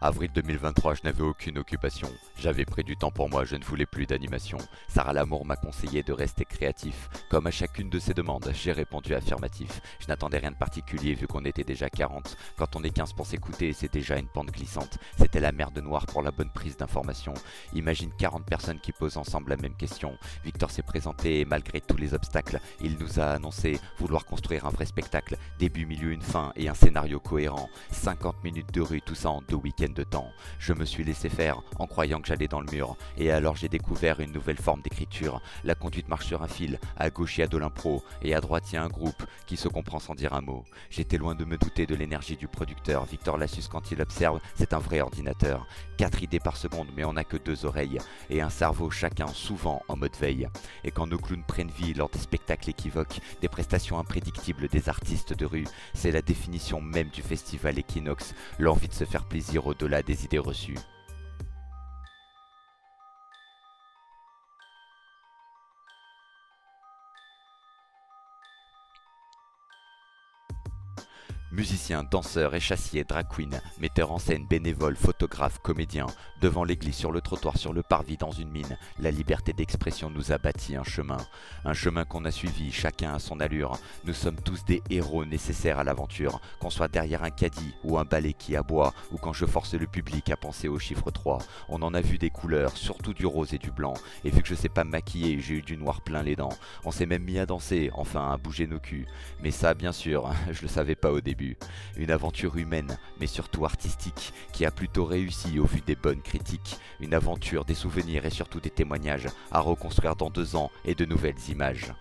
Avril 2023, je n'avais aucune occupation. J'avais pris du temps pour moi, je ne voulais plus d'animation. Sarah Lamour m'a conseillé de rester créatif. Comme à chacune de ses demandes, j'ai répondu affirmatif. Je n'attendais rien de particulier vu qu'on était déjà 40. Quand on est 15 pour s'écouter, c'est déjà une pente glissante. C'était la mer de noir pour la bonne prise d'information. Imagine 40 personnes qui posent ensemble la même question. Victor s'est présenté et malgré tous les obstacles, il nous a annoncé vouloir construire un vrai spectacle. Début, milieu, une fin et un scénario cohérent. 50 minutes de rue, tout ça en 2 week-ends de temps. Je me suis laissé faire en croyant que j'allais dans le mur. Et alors j'ai découvert une nouvelle forme d'écriture. La conduite marche sur un fil. À gauche il y a de l'impro et à droite il y a un groupe qui se comprend sans dire un mot. J'étais loin de me douter de l'énergie du producteur. Victor Lassus quand il observe, c'est un vrai ordinateur. 4 idées par seconde mais on n'a que 2 oreilles. Et un cerveau chacun souvent en mode veille. Et quand nos clowns prennent vie lors des spectacles équivoques, des prestations imprédictibles des artistes de rue, c'est la définition même du festival Equinox, l'envie de se faire plaisir au-delà des idées reçues. Musicien, danseur, échassier, drag queen, metteur en scène, bénévole, photographe, comédien, devant l'église, sur le trottoir, sur le parvis, dans une mine, la liberté d'expression nous a bâti un chemin qu'on a suivi, chacun à son allure. Nous sommes tous des héros nécessaires à l'aventure, qu'on soit derrière un caddie ou un balai qui aboie, ou quand je force le public à penser au chiffre 3. On en a vu des couleurs, surtout du rose et du blanc, et vu que je sais pas me maquiller, j'ai eu du noir plein les dents. On s'est même mis à danser, enfin à bouger nos culs. Mais ça, bien sûr, je le savais pas au début. Une aventure humaine, mais surtout artistique, qui a plutôt réussi au vu des bonnes critiques. Une aventure, des souvenirs et surtout des témoignages à reconstruire dans 2 ans et de nouvelles images.